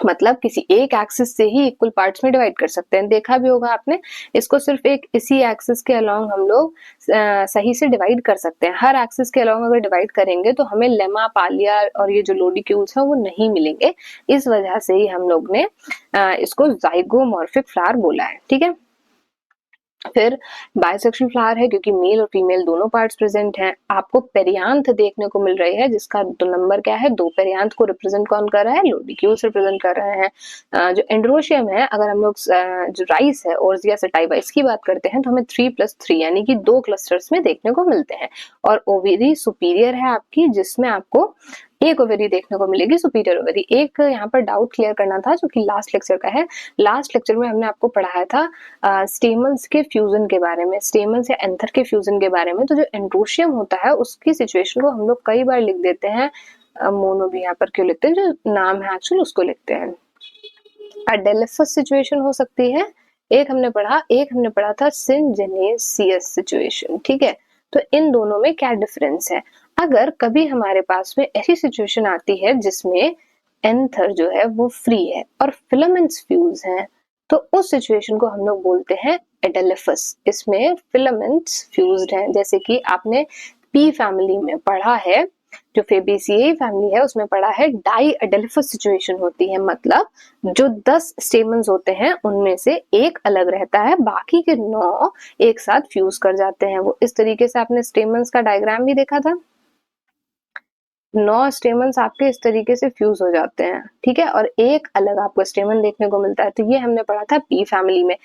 मतलब किसी एक एक्सिस से ही इक्वल पार्ट्स में डिवाइड कर सकते हैं। देखा भी होगा आपने, इसको सिर्फ एक इसी एक्सिस के अलोंग हम लोग सही से डिवाइड कर सकते हैं। हर एक्सिस के अलोंग अगर डिवाइड करेंगे तो हमें लेमा पालिया और ये जो लोडिक्यूल्स हैं वो नहीं मिलेंगे। इस वजह से ही हम लोग ने इसको जाइगोमॉर्फिक फ्लावर बोला है, ठीक है। फिर बाइसेक्शुअल फ्लावर है क्योंकि मेल और फीमेल दोनों पार्ट्स प्रेजेंट हैं। आपको पेरियांथ देखने को मिल रही है जिसका नंबर क्या है 2। पेरियांथ को रिप्रेजेंट कौन कर रहा है, लोडिक्यूल्स रिप्रेजेंट कर रहे हैं। जो एंड्रोशियम है, अगर हम लोग जो राइस है ओर्जिया सेटाइवा इसकी बात करते हैं तो हमें 3+3 यानी कि 2 क्लस्टर्स में देखने को मिलते हैं। और ओवेरी सुपीरियर है आपकी, जिसमें आपको एक ओवेरी देखने को मिलेगी, सुपीरियर ओवेरी। एक यहाँ पर डाउट क्लियर करना था जो कि लास्ट लेक्चर का है। लास्ट लेक्चर में हमने आपको पढ़ाया था स्टेमल्स के फ्यूजन के बारे में, स्टेमल्स या एंथर के फ्यूजन के बारे में। तो जो एंड्रोशियम होता है उसकी सिचुएशन को हम लोग कई बार लिख देते हैं, मोनो भी यहाँ पर क्यों लिखते हैं, जो नाम है एक्चुअली उसको लिखते हैं। अडेलेफस सिचुएशन हो सकती है, एक हमने पढ़ा था सिनजेनेसियस सिचुएशन, ठीक है। तो इन दोनों में क्या डिफरेंस है? अगर कभी हमारे पास में ऐसी सिचुएशन आती है जिसमें एंथर जो है वो फ्री है और फिलामेंट्स फ्यूज हैं, तो उस सिचुएशन को हम लोग बोलते हैं एडेलेफस। इसमें फिलामेंट्स फ्यूज्ड हैं, जैसे कि आपने पी फैमिली में पढ़ा है, जो फेबेसिएई फैमिली है उसमें पढ़ा है डाई एडेलेफस सिचुएशन होती है। मतलब जो 10 स्टेमन्स होते हैं उनमें से एक अलग रहता है, बाकी के 9 एक साथ फ्यूज कर जाते हैं। वो इस तरीके से आपने स्टेमन्स का डायग्राम भी देखा था, 9 स्टेमन्स आपके इस तरीके से फ्यूज हो जाते हैं, ठीक है, और एक अलग आपको स्टेमन देखने को मिलता है। तो ये हमने पढ़ा था पी फैमिली में।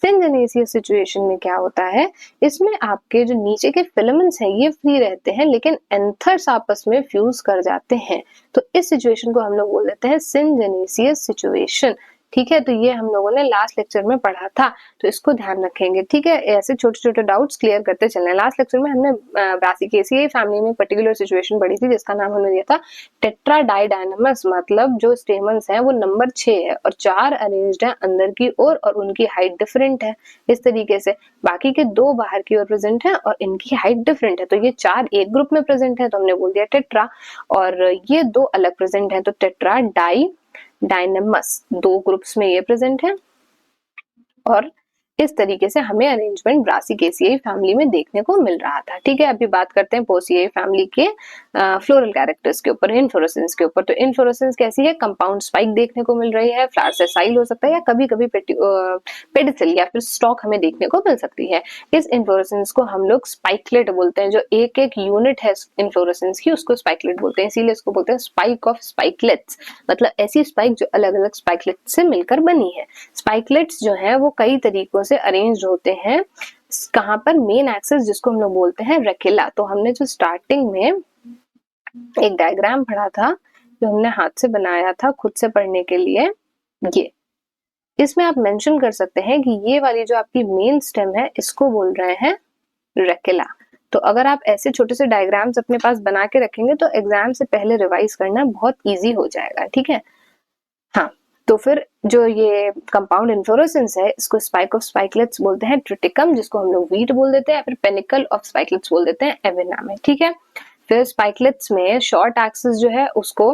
सिनजेनेसियस सिचुएशन में क्या होता है, इसमें आपके जो नीचे के फिलामेंट्स हैं ये फ्री रहते हैं लेकिन एंथर्स आपस में फ्यूज कर जाते हैं। तो इस सिचुएशन को हम लोग बोल देते हैं सिनजेनेसियस सिचुएशन, ठीक है। तो ये हम लोगों ने लास्ट लेक्चर में पढ़ा था, तो इसको ध्यान रखेंगे, ठीक है। ऐसे छोटे छोटे डाउट्स क्लियर करते चलना है। लास्ट लेक्चर में हमने ब्रासिकेसिएई फैमिली में पर्टिकुलर सिचुएशन पढ़ी थी जिसका नाम हमने दिया था टेट्राडाइडाइनमस, मतलब जो स्टेमन्स हैं वो नंबर 6 है और 4 अरेंज्ड है अंदर की ओर और उनकी हाइट डिफरेंट है, इस तरीके से। बाकी के 2 बाहर की ओर प्रेजेंट है और इनकी हाइट डिफरेंट है। तो ये 4 एक ग्रुप में प्रेजेंट है तो हमने बोल दिया टेट्रा, और ये 2 अलग प्रेजेंट है तो टेट्राडाइडाइनमस। 2 ग्रुप्स में ये प्रेजेंट है और इस तरीके से हमें अरेंजमेंट ब्रासिकेसिएई फैमिली में देखने को मिल रहा था, ठीक है। अभी बात करते हैं पोएसिएई फैमिली के फ्लोरल कैरेक्टर्स के ऊपर, इनफ्लोरेसेंस के ऊपर। तो इनफ्लोरेसेंस कैसी है, कंपाउंड स्पाइक देखने को मिल रही है, फ्लावर सेसाइल हो सकता है या कभी कभी पेडिसिल या फिर स्टॉक हमें देखने को मिल सकती है। इस इनफ्लोरेसेंस को हम लोग स्पाइकलेट बोलते हैं, जो एक एक यूनिट है इनफ्लोरेसेंस की उसको स्पाइकलेट बोलते हैं, इसीलिए इसको बोलते हैं स्पाइक ऑफ स्पाइकलेट्स। मतलब ऐसी स्पाइक जो अलग अलग स्पाइकलेट से मिलकर बनी है। स्पाइकलेट्स जो है वो कई तरीकों से अरेंज होते हैं, कहां पर, मेन एक्सिस जिसको हम लोग बोलते हैं रेकेला। तो हमने जो स्टार्टिंग में एक डायग्राम पढ़ा था जो हमने हाथ से बनाया था खुद से पढ़ने के लिए, ये इसमें आप मेंशन कर सकते हैं कि ये वाली जो आपकी मेन स्टेम है इसको बोल रहे हैं रेकेला। तो अगर आप ऐसे छोटे से डायग्राम्स अपने पास बना के रखेंगे तो एग्जाम से पहले रिवाइज करना बहुत इजी हो जाएगा, ठीक है। हाँ, तो फिर जो ये कंपाउंड इन्फ्लोरेसेंस है इसको स्पाइक ऑफ स्पाइकलेट्स बोलते हैं, ट्रिटिकम जिसको हम लोग वीट बोल देते हैं, फिर पेनिकल ऑफ स्पाइकलेट्स बोल देते हैं एविना में, ठीक है। फिर स्पाइकलेट्स में शॉर्ट एक्सिस जो है उसको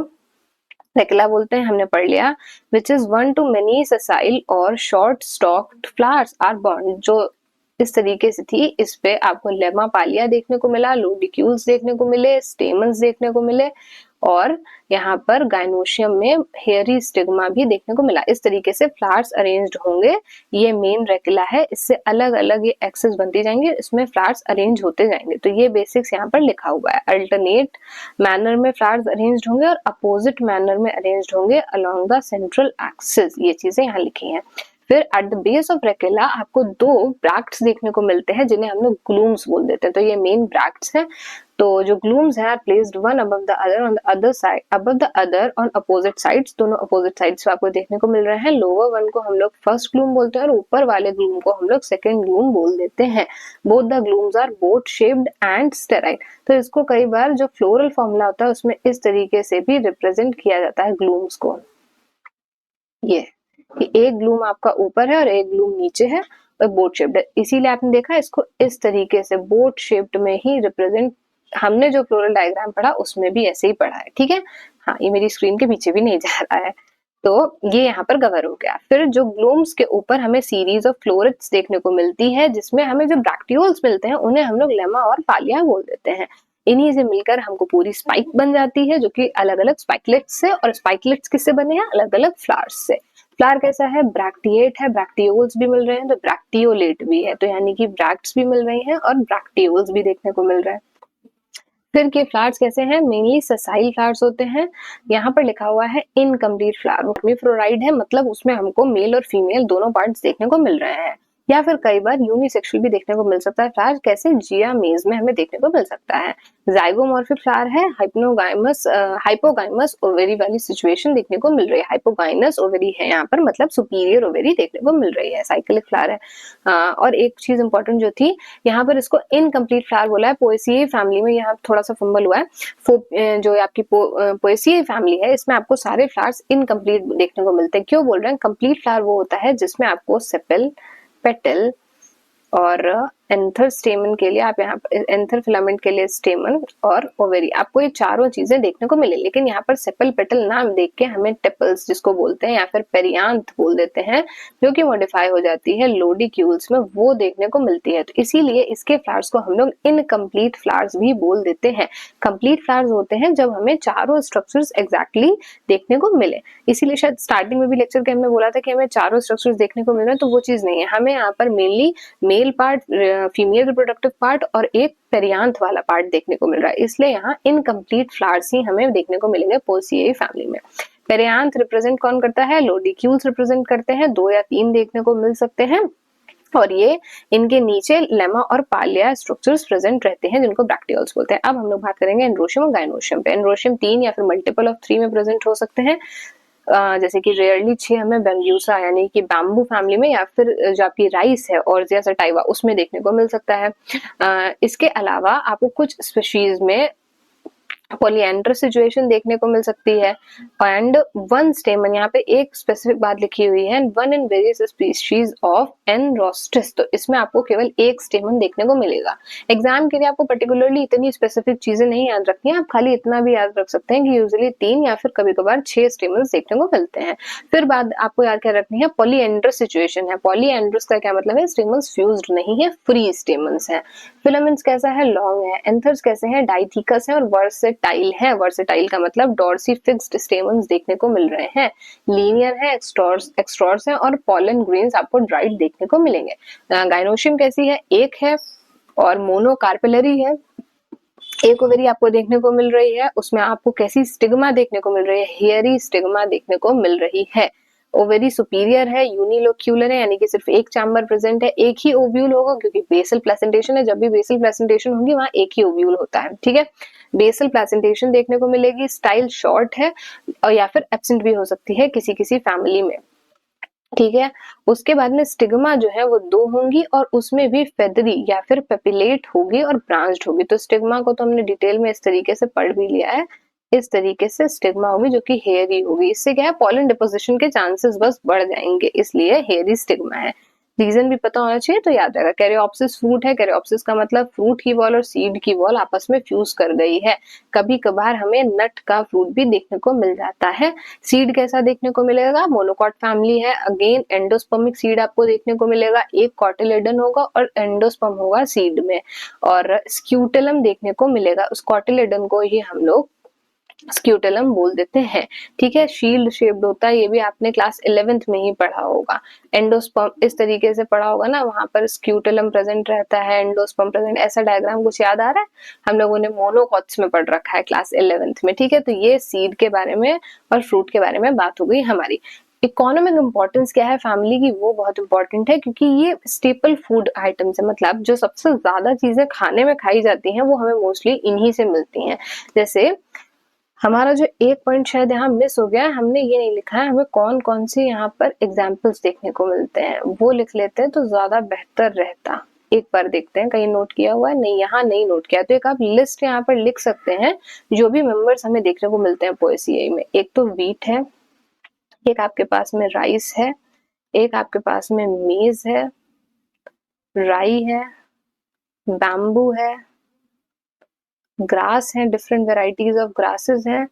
रेकेला बोलते हैं, हमने पढ़ लिया, which is 1 to many sessile और short stalked flowers are borne. जो इस तरीके से थी, इस पे आपको लेमा पालिया देखने को मिला, लोडिक्यूल्स देखने को मिले, स्टेमन्स देखने को मिले और यहाँ पर गाइनोशियम में हेयरी स्टिग्मा भी देखने को मिला। इस तरीके से फ्लावर्स अरेंज्ड होंगे। ये मेन रेकेला है, इससे अलग अलग ये एक्सेस बनती जाएंगे, इसमें फ्लावर्स अरेंज होते जाएंगे। तो ये बेसिक्स यहाँ पर लिखा हुआ है, अल्टरनेट मैनर में फ्लावर्स अरेंज्ड होंगे और अपोजिट मैनर में अरेंज्ड होंगे अलोंग द सेंट्रल एक्सिस, ये चीजें यहाँ लिखी हैं। फिर एट द बेस ऑफ रेकेला आपको 2 ब्रैक्ट्स देखने को मिलते हैं जिन्हें हम लोग ग्लूम्स बोल देते हैं। तो ये मेन ब्रैक्ट्स हैं। तो जो ग्लूम्स हैं are placed one above the other on the other side, above the other on opposite sides. दोनों अपोजिट साइड्स पे आपको देखने को मिल रहे हैं। लोअर वन को हम लोग फर्स्ट ग्लूम बोलते हैं और ऊपर वाले ग्लूम को हम लोग सेकंड ग्लूम बोल देते हैं। Both the glumes are boat shaped and sterile. तो इसको कई बार जो फ्लोरल फॉर्मूला होता है उसमें इस तरीके से भी रिप्रेजेंट किया जाता है ग्लूम्स को, ये कि एक ग्लूम आपका ऊपर है और एक ग्लूम नीचे है और बोट शेप्ड है, इसीलिए आपने देखा इसको इस तरीके से बोट शेप्ड में ही रिप्रेजेंट, हमने जो फ्लोरल डायग्राम पढ़ा उसमें भी ऐसे ही पढ़ा है, ठीक है। हाँ, ये मेरी स्क्रीन के पीछे भी नहीं जा रहा है, तो ये यहाँ पर कवर हो गया। फिर जो ग्लूम्स के ऊपर हमें सीरीज ऑफ फ्लोरेट्स देखने को मिलती है जिसमें हमें जो ब्रैक्टियोल्स मिलते हैं उन्हें हम लोग लेमा और पालिया बोल देते हैं। इन्हीं से मिलकर हमको पूरी स्पाइक बन जाती है जो कि अलग अलग स्पाइकलेट्स से, और स्पाइकलेट्स किससे बने हैं, अलग अलग फ्लावर्स से। फ्लावर कैसा है, ब्रैक्टिएट है, ब्रैक्टियोल्स भी मिल रहे हैं तो ब्रैक्टियोलेट भी है, तो यानी कि ब्रैक्ट्स भी मिल रही हैं और ब्रैक्टियोल्स भी देखने को मिल रहा है। फिर के फ्लावर्स कैसे हैं, मेनली ससाइल फ्लावर्स होते हैं। यहाँ पर लिखा हुआ है इनकम्प्लीट फ्लावर, हर्माफ्रोडाइट है, मतलब उसमें हमको मेल और फीमेल दोनों पार्ट्स देखने को मिल रहे हैं, या फिर कई बार यूनिसेक्सुअल भी देखने को मिल सकता है। फ्लावर कैसे, जिया मेज में हमें देखने को मिल सकता है। जाइगोमॉर्फिक फ्लावर है, हाइपोगाइमस ओवेरी वाली सिचुएशन देखने को मिल रही है, हाइपोगाइनस ओवेरी है यहाँ पर, मतलब सुपीरियर ओवेरी देखने को मिल रही है, साइक्लिक फ्लावर है। और एक चीज इंपॉर्टेंट जो थी, यहाँ पर इसको इनकम्प्लीट फ्लावर बोला है, पोएसिए फैमिली में, यहाँ थोड़ा सा फंबल हुआ है। जो आपकी पोएसिए फैमिली है, इसमें आपको सारे फ्लावर्स इनकम्प्लीट देखने को मिलते हैं। क्यों बोल रहे हैं, कंप्लीट फ्लावर वो होता है जिसमें आपको सेपल, पेटल और एंथर स्टेमन के लिए आप यहाँ एंथर फिलामेंट के लिए स्टेमन और ओवेरी, आपको ये चारों चीजें देखने को मिले। लेकिन यहाँ पर सेपल पेटल नाम देख के हमें टेपल्स जिसको बोलते हैं या फिर पेरियांथ बोल देते हैं, जो कि मॉडिफाई हो जाती है लोडिक्यूल्स में, वो देखने को मिलती है। तो इसीलिए इसके फ्लावर्स को हम लोग इनकम्प्लीट फ्लावर्स भी बोल देते हैं। कंप्लीट फ्लावर्स होते हैं जब हमें चारों स्ट्रक्चर्स एग्जैक्टली देखने को मिले। इसीलिए शायद स्टार्टिंग में भी लेक्चर के हमने बोला था कि हमें चारों स्ट्रक्चर्स देखने को मिल रहे हैं, तो वो चीज नहीं है। हमें यहाँ पर mainly male part, female reproductive part और एक पेरियांथ वाला पार्ट देखने को मिल रहा है, इसलिए यहाँ इनकम्प्लीट फ्लावर्स ही हमें देखने को मिलेंगे पोएसिएई फैमिली में। पेरियांथ रिप्रेजेंट कौन करता है, लोडिक्यूल्स रिप्रेजेंट करते हैं, 2 या 3 देखने को मिल सकते हैं, और ये इनके नीचे लेमा और पालिया स्ट्रक्चर्स प्रेजेंट रहते हैं जिनको ब्रैक्टियोल्स बोलते हैं। अब हम लोग बात करेंगे एंड्रोशियम और गायनोशियम पे। एंड्रोशियम 3 या फिर मल्टीपल ऑफ 3 में प्रेजेंट हो सकते हैं, जैसे कि रेयरली 6 हमें बैम्ब्यूसा यानी कि बैम्बू फैमिली में, या फिर जो आपकी राइस है ऑर्जिया सटाइवा उसमें देखने को मिल सकता है। इसके अलावा आपको कुछ स्पीशीज में पॉलीएंड्रस सिचुएशन देखने को मिल सकती है, एंड वन स्टेमन, यहाँ पे एक स्पेसिफिक बात लिखी हुई है, one in various species of एनरोस्टिस, तो इसमें आपको केवल एक स्टेमन देखने को मिलेगा। एग्जाम के लिए आपको पर्टिकुलरली इतनी स्पेसिफिक चीजें नहीं याद रखनी है, आप खाली इतना भी याद रख सकते हैं कि यूजुअली 3 या फिर कभी कभार 6 स्टेमन देखने को मिलते हैं। फिर बात आपको याद क्या रखनी है, पॉलीएंड्रस सिचुएशन है। पॉलीएंड्रस का क्या मतलब है, स्टेमन्स फ्यूज्ड नहीं है, फ्री स्टेमन्स है। फिलामेंट्स कैसा है, लॉन्ग है। एंथर्स कैसे हैं, डाइथिकस है और वर्सेटाइल है। वर्सेटाइल का मतलब डॉर्सी फिक्स्ड स्टेमन्स देखने को मिल रहे हैं। लीनियर है, एक्स्ट्रॉर्स है और पॉलन ग्रेन्स आपको ड्राइड देखने को मिलेंगे। गाइनोशियम कैसी है, एक है और मोनोकार्पेलरी है, एक ओवेरी आपको देखने को मिल रही है, उसमें आपको कैसी स्टिग्मा देखने को मिल रही है, हेयरी स्टिग्मा देखने को मिल रही है। ओवेरी सुपीरियर है, यूनिलोक्यूलर है, यानी कि सिर्फ एक चैम्बर प्रेजेंट है, एक ही ओव्यूल होगा क्योंकि बेसल प्लेसेंटेशन है, जब भी बेसल प्लेसेंटेशन होगी वहां एक ही ओव्यूल होता है, ठीक है। बेसल प्लेसेंटेशन देखने को मिलेगी, स्टाइल शॉर्ट है और या फिर एब्सेंट भी हो सकती है किसी किसी फैमिली में, ठीक है। उसके बाद में स्टिग्मा जो है वो 2 होंगी और उसमें भी फेदरी या फिर पेपिलेट होगी और ब्रांच्ड होगी। तो स्टिग्मा को तो हमने डिटेल में इस तरीके से पढ़ भी लिया है, इस तरीके से स्टिग्मा होगी जो कि हेयरी होगी। इससे क्या है, पॉलन डिपोजिशन के चांसेस बस बढ़ जाएंगे, इसलिए हेयरी स्टिग्मा है। रीजन भी पता होना चाहिए तो याद रहेगा। कैरियोप्सिस फ्रूट है, कैरियोप्सिस का मतलब फ्रूट की बॉल और सीड की बॉल आपस में फ्यूज कर गई है। कभी कभार हमें नट का फ्रूट भी देखने को मिल जाता है। सीड कैसा देखने को मिलेगा, मोनोकॉट फैमिली है, अगेन एंडोस्पर्मिक सीड आपको देखने को मिलेगा, एक कॉटिलेडन होगा और एंडोस्पर्म होगा सीड में, और स्क्यूटेलम देखने को मिलेगा। उस कॉटिलेडन को ही हम लोग स्क्यूटेलम बोल देते हैं, ठीक है। शील्ड शेप्ड होता है, ये भी आपने क्लास 11th में ही पढ़ा होगा। एंडोस्पर्म इस तरीके से पढ़ा होगा ना, वहां पर स्क्यूटेलम प्रेजेंट रहता है, एंडोस्पर्म प्रेजेंट, ऐसा डायग्राम कुछ याद आ रहा है, हम लोगों ने मोनोकॉट्स में पढ़ रखा है क्लास 11th में, ठीक है। तो ये सीड के बारे में और फ्रूट के बारे में बात हो गई हमारी। इकोनॉमिक इंपॉर्टेंस क्या है फैमिली की, वो बहुत इंपॉर्टेंट है क्योंकि ये स्टेपल फूड आइटम्स है, मतलब जो सबसे ज्यादा चीजें खाने में खाई जाती हैं वो हमें मोस्टली इन्हीं से मिलती हैं। जैसे हमारा जो एक पॉइंट शायद यहाँ मिस हो गया है, हमने ये नहीं लिखा है हमें कौन कौन से यहाँ पर एग्जाम्पल्स देखने को मिलते हैं, वो लिख लेते हैं तो ज्यादा बेहतर रहता। एक बार देखते हैं कहीं नोट किया हुआ है, नहीं यहाँ नहीं नोट किया, तो एक आप लिस्ट यहाँ पर लिख सकते हैं जो भी मेंबर्स हमें देखने को मिलते हैं पोएसिएई में। एक तो व्हीट है, एक आपके पास में राइस है, एक आपके पास में मेज है, राई है, बैम्बू है, ग्रास है, डिफरेंट वेराइटीज ऑफ ग्रासेस हैं,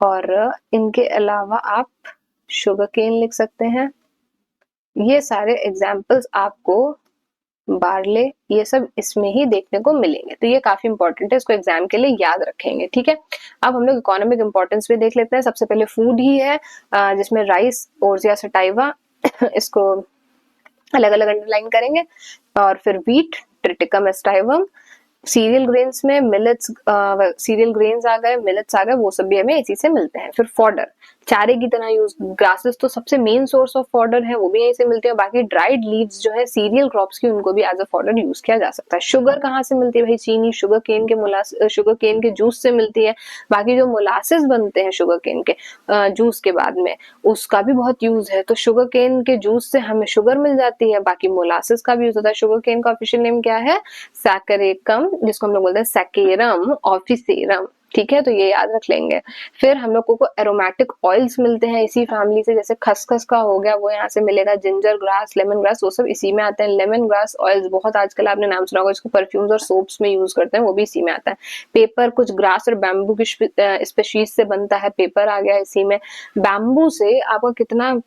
और इनके अलावा आप शुगर केन लिख सकते हैं। ये सारे एग्जाम्पल्स आपको बार्ले, ये सब इसमें ही देखने को मिलेंगे। तो ये काफी इंपॉर्टेंट है, इसको एग्जाम के लिए याद रखेंगे, ठीक है। अब हम लोग इकोनॉमिक इंपॉर्टेंस भी देख लेते हैं। सबसे पहले फूड ही है, जिसमें राइस, ओर्जिया सटाइवा इसको अलग अलग अंडरलाइन करेंगे। और फिर व्हीट, ट्रिटिकम एस्टाइवम। सीरियल ग्रेन्स में मिलेट्स, सीरियल ग्रेन्स आ गए, मिलेट्स आ गए, वो सब भी हमें इसी से मिलते हैं। फिर फॉडर, चारे की तरह यूज, ग्रासेस तो सबसे मेन सोर्स ऑफ फॉडर है, वो भी यहीं से मिलते हैं। बाकी ड्राइड लीव्स जो है सीरियल क्रॉप्स की, उनको भी एज अ फॉडर यूज किया जा सकता है। शुगर कहाँ से मिलती है भाई? चीनी शुगर केन के शुगर केन के जूस से मिलती है। बाकी जो मोलासेस बनते हैं शुगर केन के जूस के बाद में, उसका भी बहुत यूज है। तो शुगर केन के जूस से हमें शुगर मिल जाती है। बाकी मोलासेस का भी यूज होता है। शुगर केन का ऑफिशियल नेम क्या है? सैकरेकम, जिसको हम लोग बोलते हैं सैकेरम ऑफिसेरम, ठीक है। तो ये याद रख लेंगे। फिर हम लोगों को एरोमेटिक ऑयल्स मिलते हैं इसी फैमिली से, जैसे खसखस का हो गया, वो यहाँ से मिलेगा। जिंजर ग्रास, लेमन ग्रास, वो सब इसी में आते हैं। लेमन ग्रास ऑयल्स बहुत आजकल आपने नाम सुना होगा, इसको परफ्यूम्स और सोप्स में यूज करते हैं, वो भी इसी में आता है। पेपर कुछ ग्रास और बैम्बू की स्पेशीज से बनता है, पेपर आ गया इसी में। बैम्बू से आपका कितना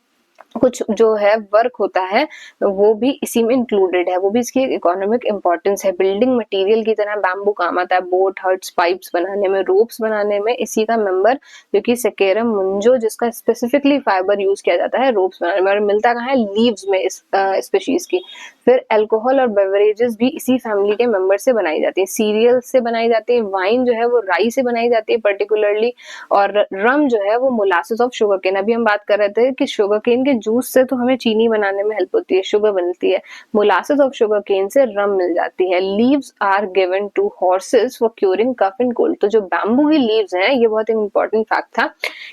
कुछ जो है वर्क होता है, वो भी इसी में इंक्लूडेड है, वो भी इसकी इकोनॉमिक इंपॉर्टेंस है। बिल्डिंग मटेरियल की तरह बैम्बू काम आता है, बोट, हट्स, पाइप्स बनाने में, रोप्स बनाने में। इसी का मेंबर जो कि सेकेरम मुंजो, जिसका स्पेसिफिकली फाइबर यूज किया जाता है रोप्स बनाने में, और मिलता कहाँ है? लीव्स में इस स्पेशीज की। फिर अल्कोहल और बेवरेजेस भी इसी फैमिली के मेंबर से बनाई जाती है। सीरियल से बनाई जाती है। वाइन जो है वो राई से बनाई जाती है पर्टिकुलरली। और रम जो है वो मोलासेस ऑफ शुगर केन। अभी हम बात कर रहे थे कि शुगर केन के जूस से तो हमें चीनी बनाने में हेल्प होती है, शुगर बनती है। मोलासेस ऑफ शुगर केन से रम मिल जाती है। Leaves are given to horses for curing cough and cold. तो जो बैम्बू की लीव्स हैं, ये बहुत इंपॉर्टेंट फैक्ट था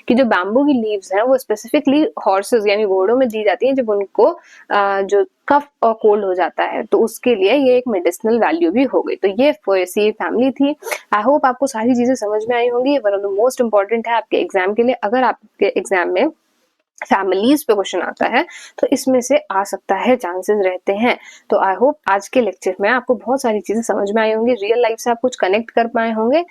कि जो बैम्बू की लीव्स हैं वो स्पेसिफिकली हॉर्सेस यानी घोड़ों में दी जाती हैं, जब उनको जो कफ और कोल्ड हो जाता है, तो उसके लिए ये एक मेडिसिनल वैल्यू भी हो गई। तो ये फोएसी फैमिली थी। आई होप आपको सारी चीजें समझ में आई होंगी। One of the most important है आपके एग्जाम के लिए। अगर आपके एग्जाम में फैमिलीज पे क्वेश्चन आता है तो इसमें से आ सकता है, चांसेस रहते हैं। तो आई होप आज के लेक्चर में आपको बहुत सारी चीजें समझ में आई होंगी, रियल लाइफ से आप कुछ कनेक्ट कर पाए होंगे।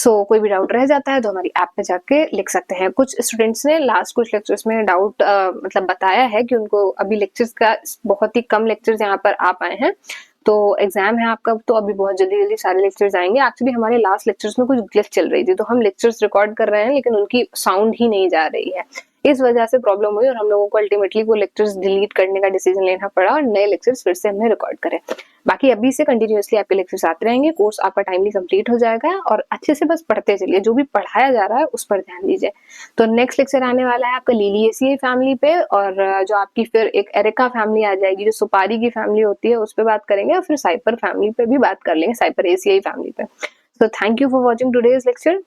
कोई भी डाउट रह जाता है तो हमारी ऐप पे जाके लिख सकते हैं। कुछ स्टूडेंट्स ने लास्ट कुछ लेक्चर्स में डाउट मतलब बताया है कि उनको अभी लेक्चर्स का बहुत ही कम लेक्चर्स यहाँ पर आ पाए हैं। तो एग्जाम है आपका, तो अभी बहुत जल्दी जल्दी सारे लेक्चर्स आएंगे। एक्चुअली हमारे लास्ट लेक्चर्स में कुछ ग्लिच चल रही थी, तो हम लेक्चर्स रिकॉर्ड कर रहे हैं लेकिन उनकी साउंड ही नहीं जा रही है, इस वजह से प्रॉब्लम हुई और हम लोगों को अल्टीमेटली वो लेक्चर्स डिलीट करने का डिसीजन लेना पड़ा और नए लेक्चर्स फिर से हमने रिकॉर्ड करे। बाकी अभी से कंटिन्यूअसली आपके लेक्चर्स आते रहेंगे, कोर्स आपका टाइमली कंप्लीट हो जाएगा और अच्छे से बस पढ़ते चलिए, जो भी पढ़ाया जा रहा है उस पर ध्यान दीजिए। तो नेक्स्ट लेक्चर आने वाला है आपका लिलिएसिए फैमिली पे, और जो आपकी फिर एक एरिका फैमिली आ जाएगी, जो सुपारी की फैमिली होती है, उस पर बात करेंगे, और फिर साइपर फैमिली पे भी बात कर लेंगे, साइपरेसियाई फैमिली पे। So thank you for watching today's lecture.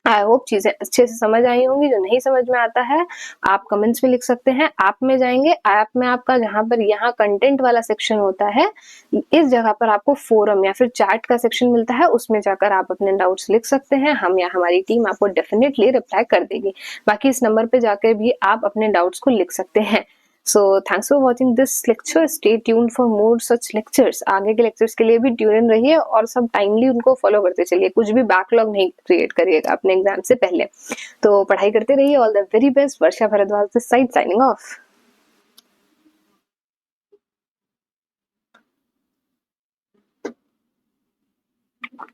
I hope चीजें अच्छे से समझ आई होंगी। जो नहीं समझ में आता है आप कमेंट्स में लिख सकते हैं। ऐप में जाएंगे, ऐप में आपका जहां पर यहाँ कंटेंट वाला सेक्शन होता है, इस जगह पर आपको फोरम या फिर चैट का सेक्शन मिलता है, उसमें जाकर आप अपने डाउट्स लिख सकते हैं। हम या हमारी टीम आपको डेफिनेटली रिप्लाई कर देगी। बाकी इस नंबर पे जाकर भी आप अपने डाउट्स को लिख सकते हैं। So thanks for watching this lecture. Stay tuned for more such lectures. आगे के lectures के लिए भी ट्यून इन रहिए और सब टाइमली उनको फॉलो करते चलिए, कुछ भी बैकलॉग नहीं क्रिएट करिएगा अपने एग्जाम से पहले। तो पढ़ाई करते रहिए। All the very best. Varsha Bhardwaj this side signing of.